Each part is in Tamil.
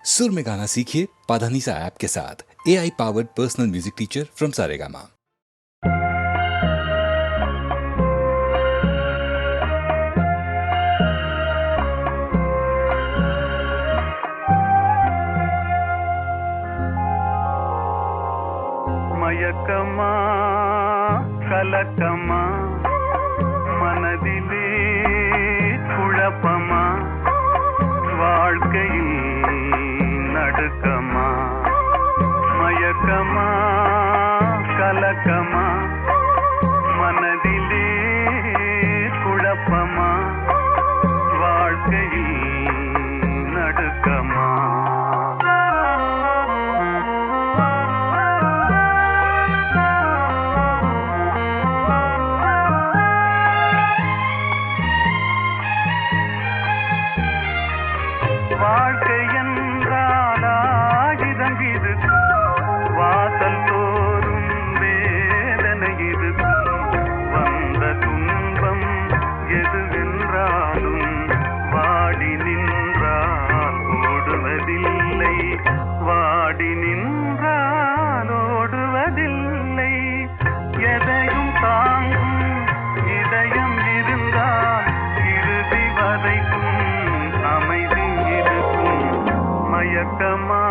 सुर में गाना सीखिए पाधानीसा ऐप के साथ। AI powered personal music teacher from Saregama. மயக்கமா கலக்கமா மனதிலே குழப்பமா வாழ்க்கையில் நடுக்கமா மயக்கமா கலக்கமா மனதிலே குழப்பமா வாழ்க்கையில் நடுக்கமா வாழ்க்கை என்றால் ஆயுதம் இது வாசல் தோறும் வேதனை இது வந்த துன்பம் எதுவென்றாலும் வாடி நின்றால் ஓடுவதில்லை வாடி நின்றால் ஓடுவதில்லை எதையும் தாங்கும் இதயம் இருந்தால் இறுதி வரைக்கும் அமைதி மயக்கமா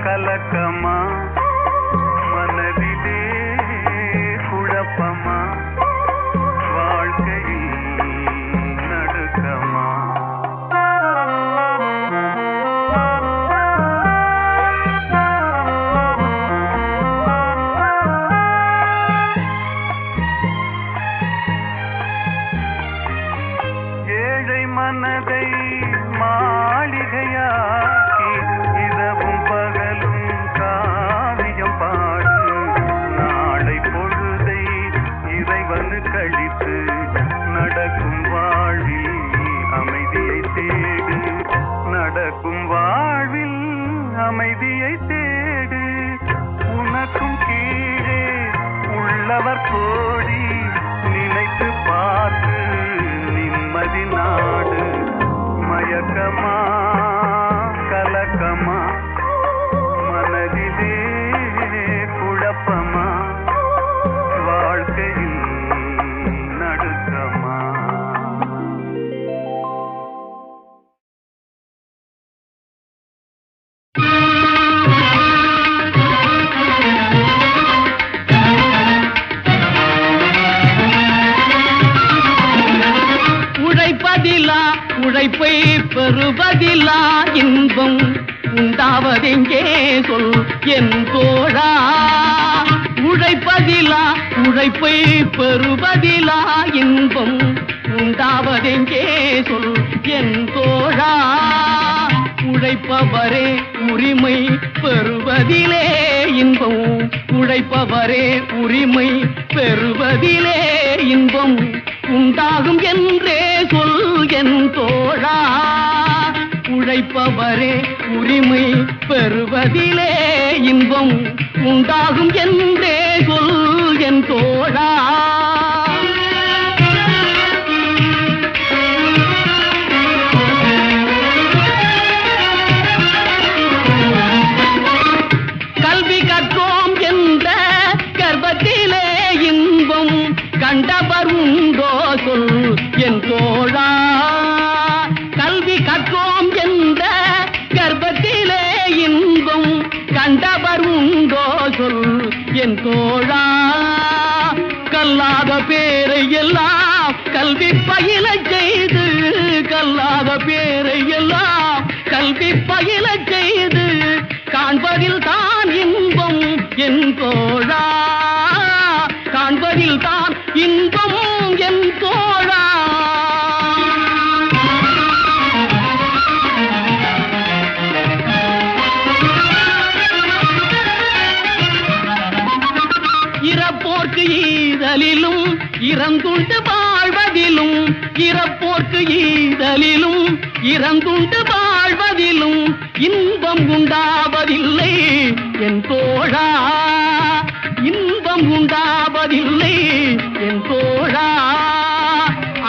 கலக்கமா மனதிலே குழப்பமா வாழ்க்கையில் நடுக்கமா ஏழை மனதை மாளிகையாக்கி இரவும் பகலும் காவியம் பாடு நாளை பொழுதை இறைவனு கழித்து நடக்கும் வாழ்வில் அமைதியை தேடு நடக்கும் வாழ்வில் அமைதியை தேடு உனக்கும் கீழே உள்ளவர் கோடி நினைத்து பார்த்து நிம்மதி நாடு மயக்கமா கலக்கமா மனதிலே குழப்பமா வாழ்க்கையில் நடுக்கமா உழைப்பதிலா உழைப்பை பெறுவதிலா இன்பம் உண்டாவதெங்கே சொல் என் தோழா உழைப்பதிலா உழைப்பை பெறுவதிலா இன்பம் உண்டாவதெங்கே சொல் என் தோழா உழைப்பவரே உரிமை பெறுவதிலே இன்பம் உழைப்பவரே உரிமை பெறுவதிலே இன்பம் உண்டாகும் என்றே சொல் என் தோழா உழைப்பவரே உரிமை பெறுவதிலே இன்பம் உண்டாகும் என்றே சொல் என் தோழா கல்வி கற்றோம் என்ற கர்ப்பத்திலே இன்பம் கண்டவர் உண்டோ சொல் என் தோழா கல்வி கற்றோம் என்ற கர்ப்பத்திலே இன்பம் கண்டவர் உண்டோ சொல் என் தோழா கல்லாத பேரை எல்லாம் கல்வி பயில செய்து கல்லாத பேரை எல்லாம் கல்வி பயில செய்து காண்பதில் தான் இன்பம் என் தோழா காண்பதில் தான் இன்பம் என் தோழா இறப்போர்க்கு ஈதலிலும் இறந்துண்டு வாழ்வதிலும் இறப்போர்க்கு ஈதலிலும் இறந்துண்டு வாழ்வதிலும் இன்பம் உண்டாவதில்லை என் தோழா இன்பம் உண்டாவதில்லை என் தோழா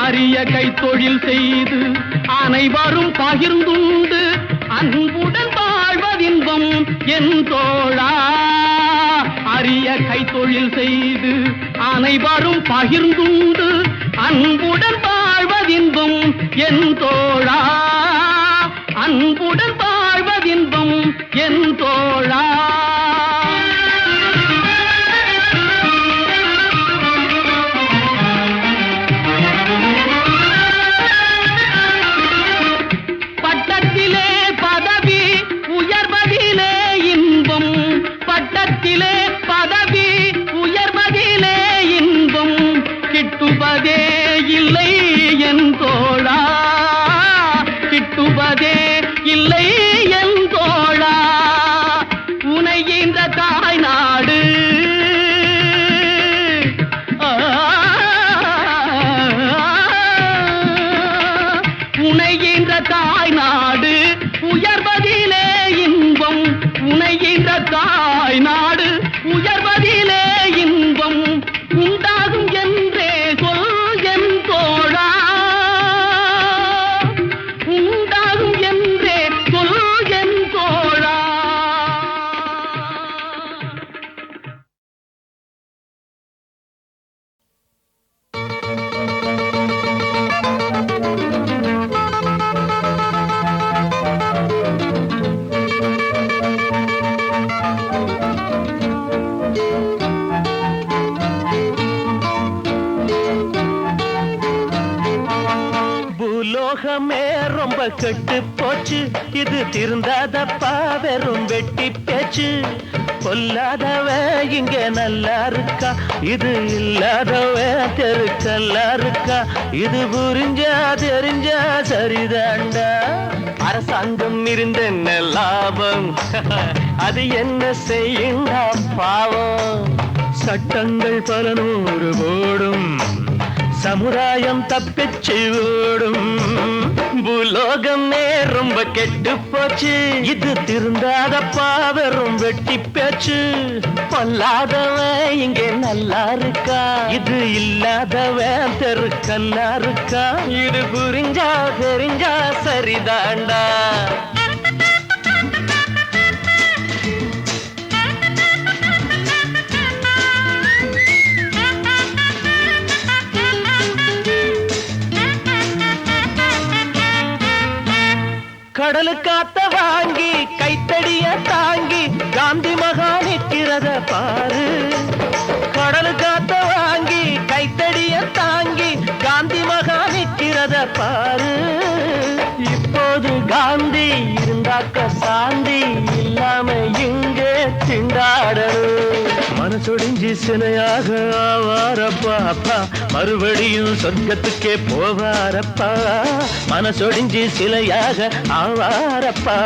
அரிய கைத்தொழில் செய்து அனைவரும் பகிர்ந்துண்டு அன்புடன் என் தோழா அரிய கைத்தொழில் செய்து அனைவரும் பகிர்ந்துண்டு அன்புடன் வாழ்வதின்பம் என் தோழா அன்புடன் வாழ்வதின்பம் என் தோழா பட்டத்திலே பதவி உயர்வதிலே இன்பம் பட்டத்திலே பதவி உயர்வதிலே இன்பம் கிட்டுவதே இல்லை என் தோழா கிட்டுவதே இல்லை என் தோழா உனை இந்த தாய் நாடு உனை இந்த தாய் நாடு உயர்வதிலே இன்பம் உனை இந்த தாய் நாடு உயர்வதிலே இன்பம் உண்டாகும் என்றே சொல் என் தோழா உண்டாகும் என்றே சொல் என் தோழா பூலோகமே ரொம்ப கெட்டு போச்சு இது திருந்தாதப்பா வெறும் வெட்டி பேச்சு பொல்லாதவ இங்க நல்லா இருக்கா இது இல்லாதவ தெருக்கல்லா இருக்கா இது புரிஞ்சா தெரிஞ்சா சரிதாண்டா அரசாங்கம் இருந்த என்ன லாபம் அது என்ன செய்யுண்டா பாவம் சட்டங்கள் பல நூறு போடும் சமுதாயம் தப்பிச்சு ஓடும் பூலோகமே ரொம்ப கெட்டு போச்சு இது திருந்தாதப்பா வெறும் வெட்டி பேச்சு பொல்லாதவன் இங்கே நல்லா இருக்கா இது இல்லாதவன் தெருக்கல்லா இருக்கா இது புரிஞ்சா தெரிஞ்சா சரிதாண்டா கடலு காத்த வாங்கி கைத்தடிய தாங்கி காந்தி மகா நிற்கிறத பாரு கடலு காத்த வாங்கி கைத்தடிய தாங்கி காந்தி மகா நிற்கிறத பாரு இப்போது காந்தி இருந்தாக்க சாந்தி இல்லாம இங்கே திண்டாடணும் மனசொடிஞ்சி சிலையாக ஆவாரப்பா அப்பா மறுபடியும் சொர்க்கத்துக்கே போவாரப்பா மனசொடிஞ்சி சிலையாக ஆவாரப்பா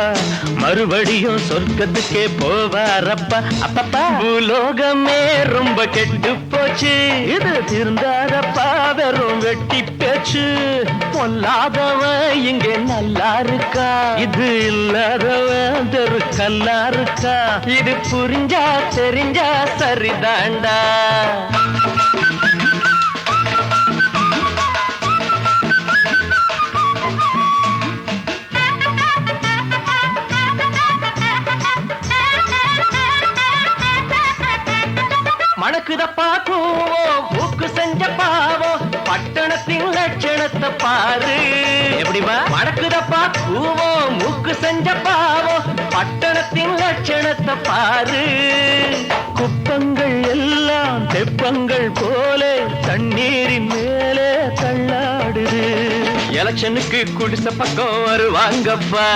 மறுபடியும் சொர்க்கத்துக்கே போவாரப்பா அப்பப்பா பூலோகமே ரொம்ப கெட்டு போச்சு இது திருந்தாரப்பா வெறும் வெட்டி பேச்சு பொல்லாதவன் இங்கே நல்லா இருக்கா இது இல்லாதவன் தெருக்கல்லா இருக்கா இது புரிஞ்சா தெரிஞ்சா சரிதாண்டா மணக்குதப்பா கூவோம் மூக்கு செஞ்ச பாவம் பட்டணத்தின் லட்சணத்தை பாரு எப்படிப்பா மணக்குதப்பா கூவோம் மூக்கு செஞ்ச பாவம் பட்டணத்தின் லட்சணத்தை பாரு குப்பங்கள் எல்லாம் தெப்பங்கள் போல தண்ணீரின் மேலே தள்ளாடுது எலெக்ஷனுக்கு குடிச பக்கம் வருவாங்கப்பா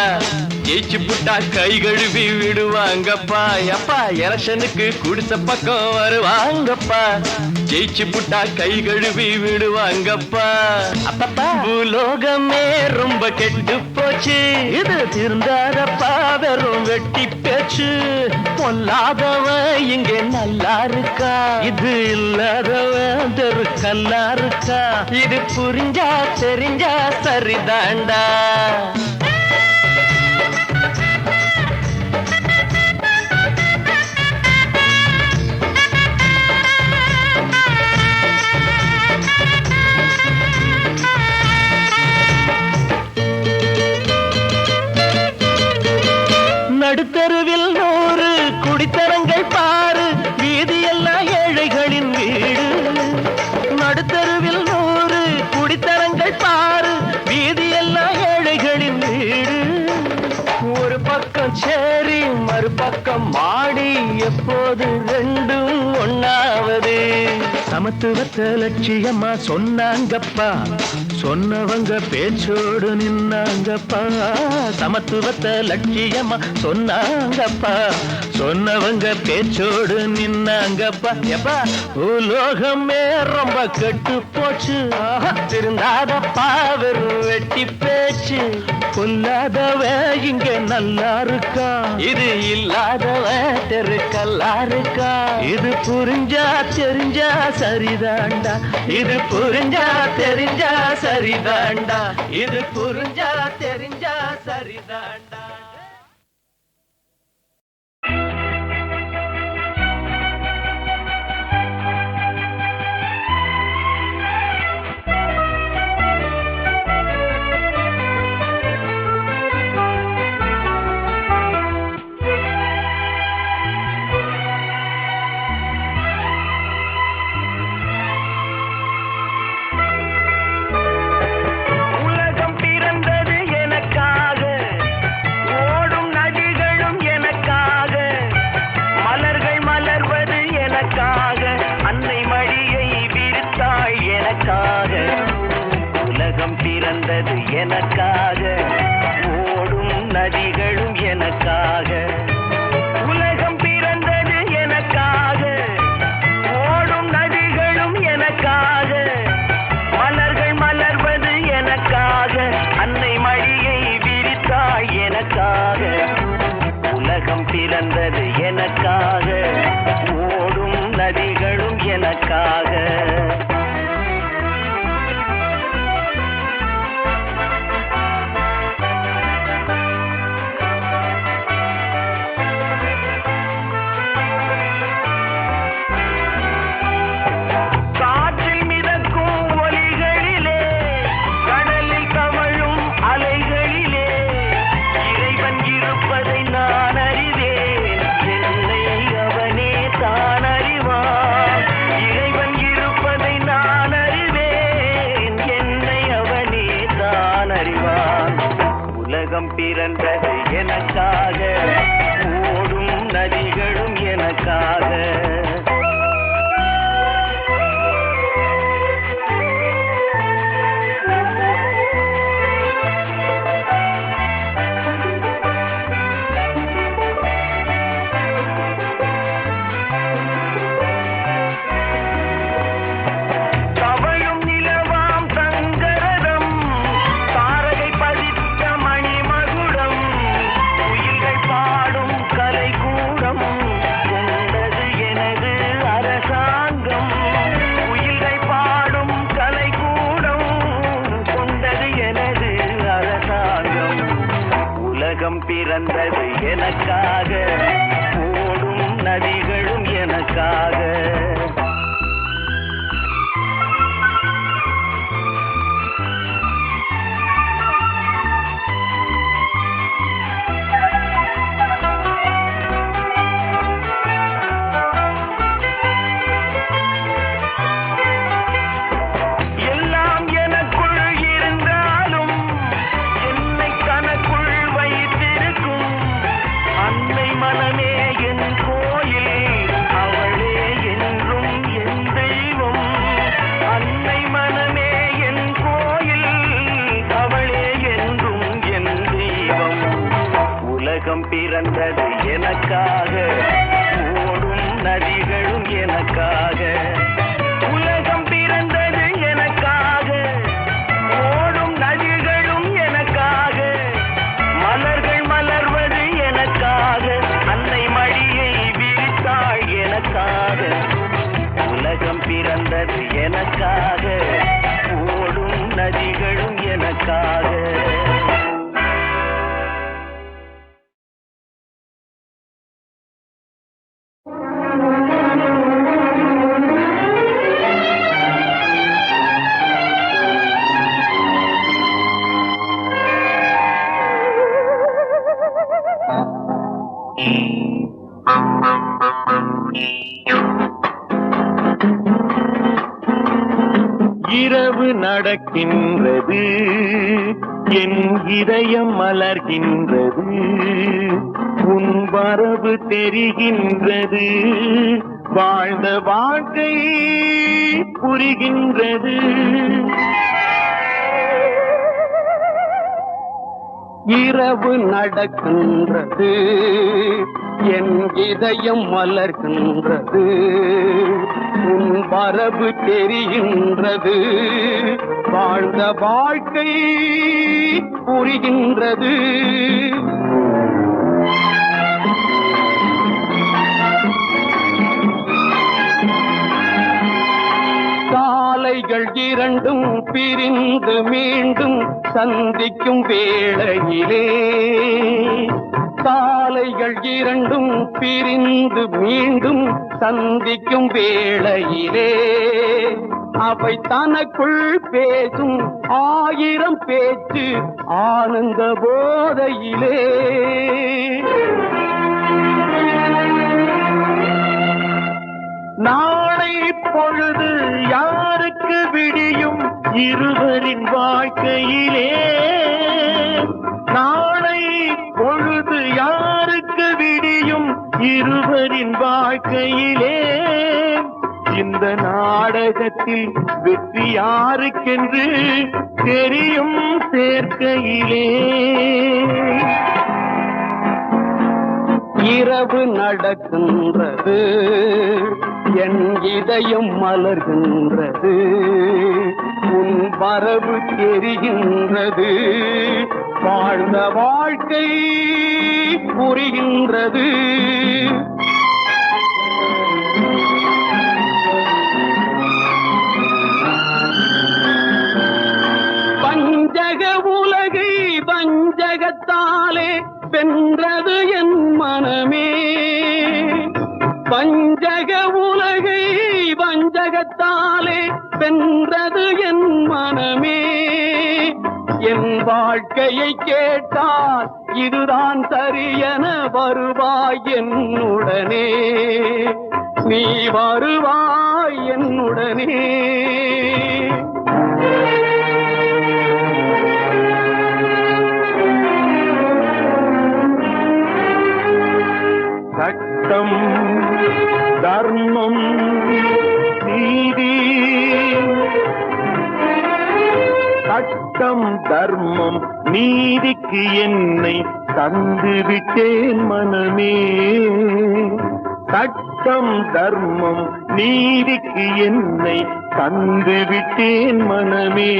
ஜெயிச்சு புட்டா கை கழுவி விடுவாங்கப்பா அப்பா எலெக்ஷனுக்கு குடிச பக்கம் வருவாங்கப்பா ஜெயிச்சு புட்டா கை கழுவி விடுவாங்கப்பா அப்பப்பா பூலோகமே ரொம்ப கெட்டு போச்சு இது திருந்தாரப்பா வெறும் வெட்டி பேச்சு பொல்லாதவன் இங்கே நல்லா இருக்கா இது இல்லாதவன் தெருக்கல்லா இருக்கா இது புரிஞ்சா தெரிஞ்சா சரிதாண்டா நடுத்தருவில் 100 கச்சேரி மறுபக்கம் மாடி எப்போது ரெண்டும் ஒண்ணாவது சமத்துவத்தை லட்சியமா சொன்னாங்கப்பா சொன்னவங்க பேச்சோடு நின்னாங்கப்பா சமத்துவத்தை லட்சியமா சொன்னாங்கப்பா சொன்னவங்க பேச்சோடு நின்னாங்கப்பா எப்பா உலோகமே ரொம்ப கெட்டு போச்சு திருந்தாதப்பா வெறும் வெட்டி பேச்சு பொல்லாதவ இங்க நல்லா இருக்கா இது இல்லாதவ தெருக்கல்லா இருக்கா இது புரிஞ்சா தெரிஞ்சா சரிதாண்டா இது புரிஞ்சா தெரிஞ்சா சரிதாண்டா இது புரிஞ்சா தெரிஞ்சா சரிதாண்டா பிறந்தது எனக்காக ஓடும் நதிகளும் எனக்காக உலகம் பிறந்தது எனக்காக ஓடும் நதிகளும் எனக்காக மலர்கள் மலர்வது எனக்காக அன்னை மடியை விரித்தாய் எனக்காக உலகம் பிறந்தது எனக்காக ஓடும் நதிகளும் எனக்காக பிறந்தது எனக்காக ஓடும் நதிகளும் எனக்காக பிறந்தது எனக்காக ஓடும் நதிகளும் எனக்காக பிறந்தது எனக்காக ஓடும் நதிகளும் எனக்காக உலகம் பிறந்தது எனக்காக ஓடும் நதிகளும் எனக்காக மலர்கள் மலர்வது எனக்காக அன்னை மடியை விரித்தாள் எனக்காக உலகம் பிறந்தது எனக்காக ஓடும் நதிகளும் எனக்காக இரவு நடக்கின்றது என் இதயம் மலர்கின்றது வரவு தெரிகின்றது, வாழ்ந்த வாழ்க்கை புரிகின்றது. இரவு நடக்கின்றது, என் இதயம் மலர்கின்றது, உன் வரவு தெரிகின்றது, வாழ்ந்த வாழ்க்கை புரிகின்றது. சாலைகள் இரண்டும் பிரிந்து மீண்டும் சந்திக்கும் வேளையிலே, சாலைகள் இரண்டும் பிரிந்து மீண்டும் சந்திக்கும் வேளையிலே, அவை தனக்குள் பேசும் ஆயிரம் பேச்சு ஆனந்த போதையிலே. நாளை பொழுது யாருக்கு விடியும் இருவரின் வாழ்க்கையிலே, நாளை பொழுது யாருக்கு விடியும் இருவரின் வாழ்க்கையிலே, இந்த நாடகத்தில் வெற்றி யாருக்கென்று தெரியும் சேர்க்கையிலே. இரவு நடக்கின்றது, என் இதயம் மலர்கின்றது, உன் வரவு தெரிகின்றது, வாழ்ந்த வாழ்க்கை புரிகின்றது. பஞ்சக உலகை வஞ்சகத்தாலே வென்றது என் மனமே, பஞ்சக உலகை வஞ்சகத்தாலே வென்றது என் மனமே. என் வாழ்க்கையை கேட்டால் இதுதான் சரியென வருவாய் என்னுடனே, நீ வருவாய் என்னுடனே. சட்டம் தர்மம் நீதி, சட்டம் தர்மம் நீதிக்கு என்னை தந்து விட்டேன் மனமே, சட்டம் தர்மம் நீதிக்கு என்னை தந்து விட்டேன் மனமே.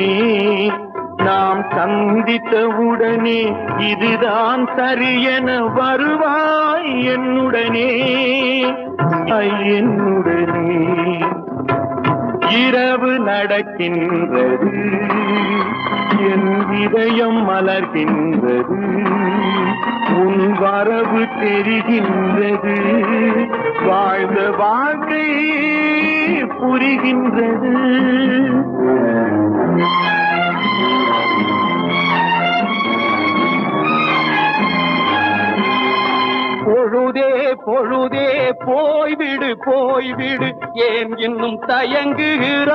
நாம் சந்தித்தவுடனே இதுதான் சரியென வருவாய் என்னுடனே, என்னுடனே. இரவு நடக்கின்றது, என் இதயம் மலர்கின்றது, உன் வரவு தெரிகின்றது, வாழ்ந்த வாழ்க்கை புரிகின்றது. பொழுதே பொழுதே போய்விடு போய்விடு, ஏன் இன்னும் தயங்குகிறாய்?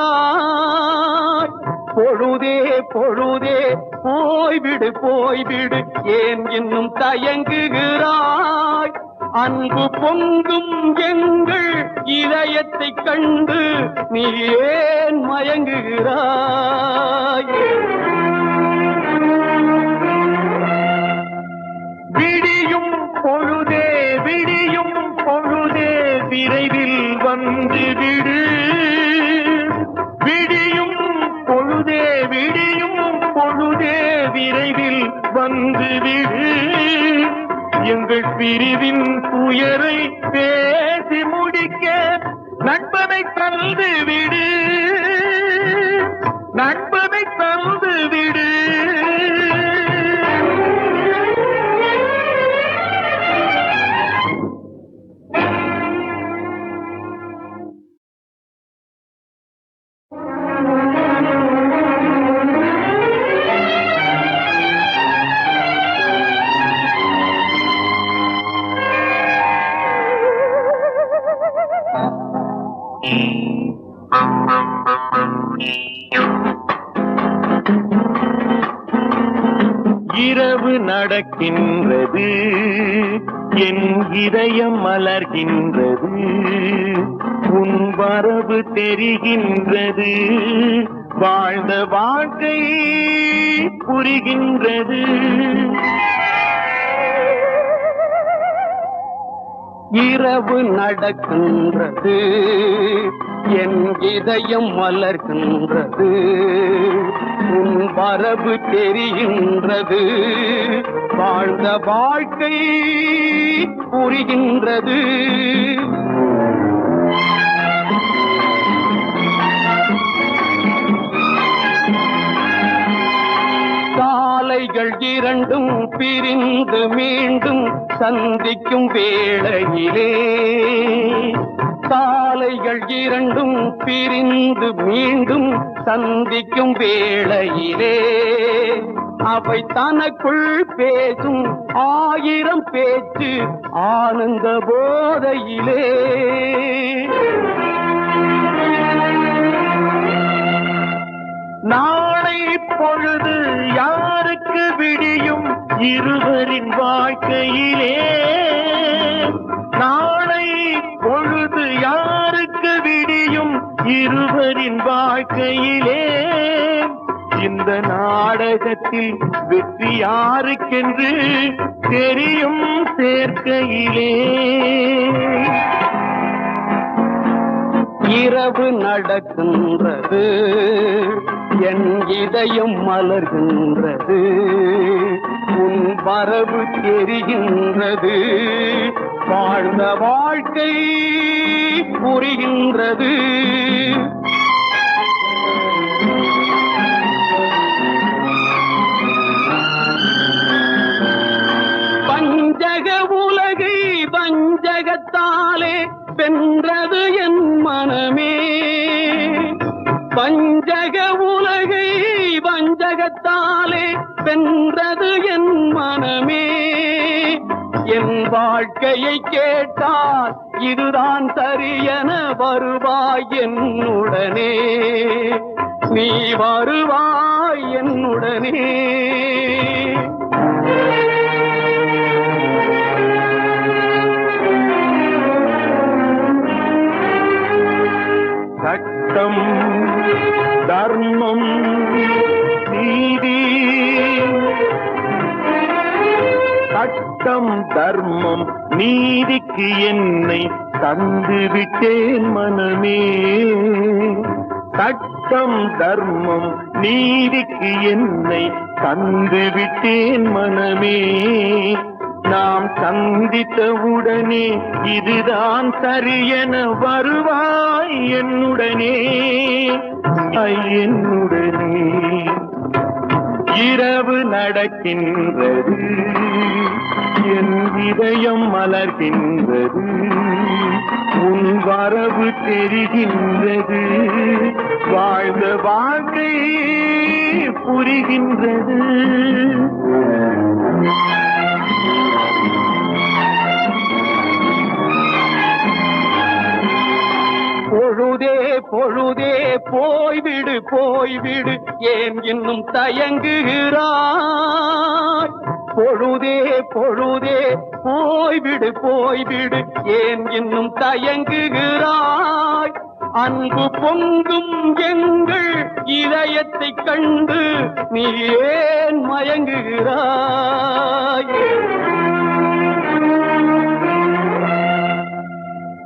பொழுதே பொழுதே போய்விடு போய்விடு, ஏன் இன்னும் தயங்குகிறாய்? அன்பு பொங்கும் எங்கள் இதயத்தைக் கண்டு நீ ஏன் மயங்குகிறாய்? விடியும் பொழுதே விடியும் பொழுதே விரைவில் வந்து விடு, விடியும் பொழுதே விடியும் பொழுதே விரைவில் வந்து விடு. எங்கள் பிரிவின் துயரை பேசி முடிக்க நண்பனை தந்து விடு, நண்பனை தந்து விடு. இரவு நடக்கின்றது, என் இதயம் மலர்கின்றது, உன் வரவு தெரிகின்றது, வாழ்ந்த வாழ்க்கை புரிகின்றது. இரவு நடக்கின்றது, என் இதயம் மலர்கின்றது, உன் வரவு தெரிகின்றது, வாழ்ந்த வாழ்க்கை புரிகின்றது. சாலைகள் இரண்டும் பிரிந்து மீண்டும் சந்திக்கும் வேளையிலே, சாலைகள் இரண்டும் பிரிந்து மீண்டும் சந்திக்கும் வேளையிலே, அவை தனக்குள் பேசும் ஆயிரம் பேச்சு ஆனந்த போதையிலே. நாளை பொழுது யாருக்கு விடியும் இருவரின் வாழ்க்கையிலே, நாளை பொழுது யாருக்கு விடியும் இருவரின் வாழ்க்கையிலே, இந்த நாடகத்தில் வெற்றி யாருக்கென்று தெரியும் சேர்க்கையிலே. இரவு நடக்கின்றது, என் இதயம் மலர்கின்றது, உன் வரவு தெரிகின்றது, வாழ்ந்த வாழ்க்கை புரிகின்றது. பஞ்சக உலகை வஞ்சகத்தாலே வென்றது என் மனமே, பஞ்சக உலகை வஞ்சகத்தாலே வென்றது என் மனமே. என் வாழ்க்கையை கேட்டால் இதுதான் சரியென வருவாய் என்னுடனே, நீ வருவாய் என்னுடனே. சட்டம் தர்மம் நீதி, சட்டம் தர்மம் நீதிக்கு என்னை தந்து விட்டேன் மனமே, சட்டம் தர்மம் நீதிக்கு என்னை தந்து விட்டேன் மனமே. நாம் சந்தித்தவுடனே இதுதான் சரியென வருவாய் என்னுடனே, என்னுடனே. இரவு நடக்கின்றது, என் இதயம் மலர்கின்றது, உன் வரவு தெரிகின்றது, வாழ்ந்த வாழ்க்கை புரிகின்றது. பொழுதே பொழுதே போய்விடு போய்விடு, ஏன் இன்னும் தயங்குகிறாய்? பொழுதே பொழுதே போய்விடு போய்விடு, ஏன் இன்னும் தயங்குகிறாய்? அன்பு பொங்கும் எங்கள் இதயத்தைக் கண்டு நீ ஏன் மயங்குகிறாய்?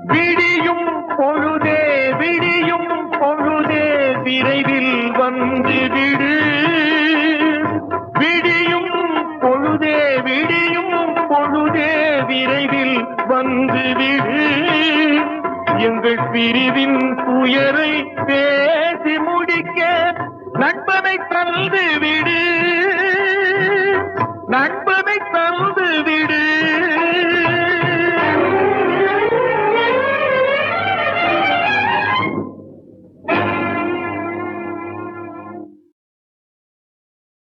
விடியும் பொழுதே விடியும் பொழுதே விரைவில் வந்து விடு, விடியும் பொழுதே விடியும் பொழுதே விரைவில் வந்து விடு. எங்கள் பிரிவின் துயரை பேசி முடிக்க நண்பனை தந்து விடு.